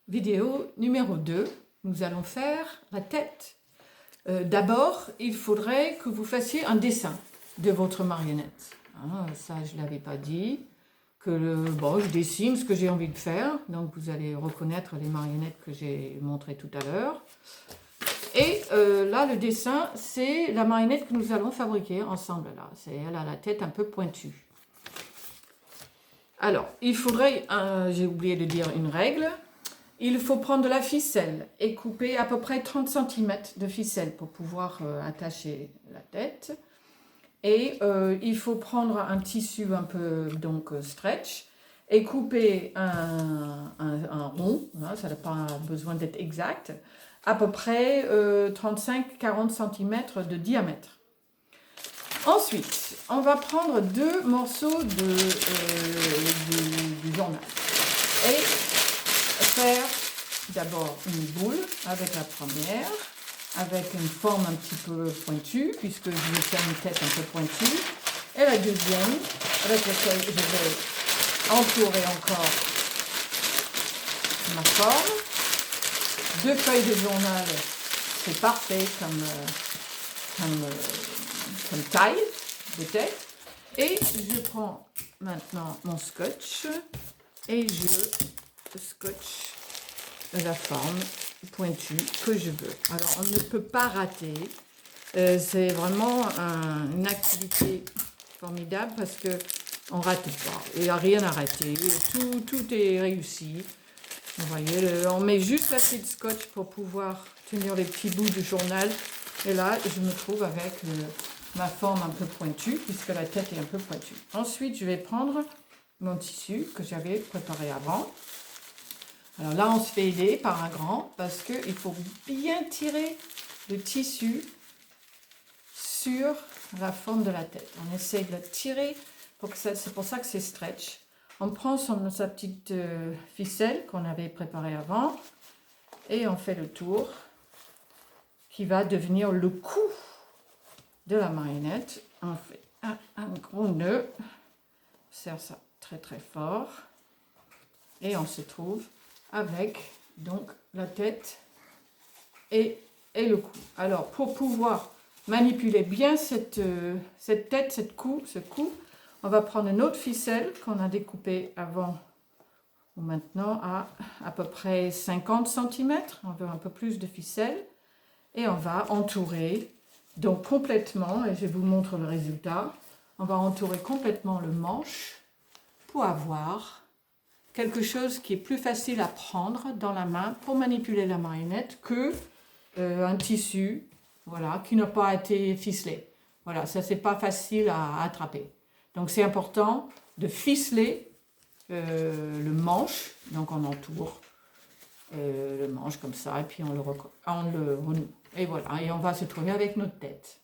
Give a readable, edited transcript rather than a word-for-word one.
Vidéo numéro 2, nous allons faire la tête. D'abord, il faudrait que vous fassiez un dessin de votre marionnette. Hein, ça, je ne l'avais pas dit. Bon, je dessine ce que j'ai envie de faire. Donc, vous allez reconnaître les marionnettes que j'ai montrées tout à l'heure. Et là, le dessin, c'est la marionnette que nous allons fabriquer ensemble. Là, elle a la tête un peu pointue. Alors, il faudrait, j'ai oublié de dire une règle. Il faut prendre de la ficelle et couper à peu près 30 cm de ficelle pour pouvoir attacher la tête. Et il faut prendre un tissu un peu stretch et couper un rond, hein, ça n'a pas besoin d'être exact, à peu près 35-40 cm de diamètre. Ensuite, on va prendre 2 morceaux du journal et faire d'abord une boule avec la première, avec une forme un petit peu pointue, puisque je vais faire une tête un peu pointue, et la deuxième, avec laquelle je vais entourer encore ma forme. 2 feuilles de journal, c'est parfait comme taille de tête. Et je prends maintenant mon scotch et je scotch la forme pointue que je veux. Alors, on ne peut pas rater. C'est vraiment une activité formidable parce qu'on ne rate pas. Il n'y a rien à rater. Tout est réussi. Vous voyez, on met juste assez de scotch pour pouvoir tenir les petits bouts du journal. Et là, je me trouve avec ma forme un peu pointue puisque la tête est un peu pointue. Ensuite, je vais prendre mon tissu que j'avais préparé avant. Alors là, on se fait aider par un grand parce qu'il faut bien tirer le tissu sur la forme de la tête. On essaie de le tirer, c'est pour ça que c'est stretch. On prend sa petite ficelle qu'on avait préparée avant et on fait le tour qui va devenir le cou de la marionnette. On fait un gros nœud, on serre ça très très fort et on se trouve avec donc la tête et le cou. Alors pour pouvoir manipuler bien cette tête, ce cou, on va prendre une autre ficelle qu'on a découpée avant ou maintenant à peu près 50 cm. On veut un peu plus de ficelle et on va entourer donc complètement, et je vous montre le résultat, on va entourer complètement le manche pour avoir quelque chose qui est plus facile à prendre dans la main pour manipuler la marionnette que un tissu, voilà, qui n'a pas été ficelé. Voilà, ça c'est pas facile à attraper. Donc c'est important de ficeler le manche, donc on entoure le manche comme ça et puis on le renoue. Et voilà, et on va se trouver avec notre tête.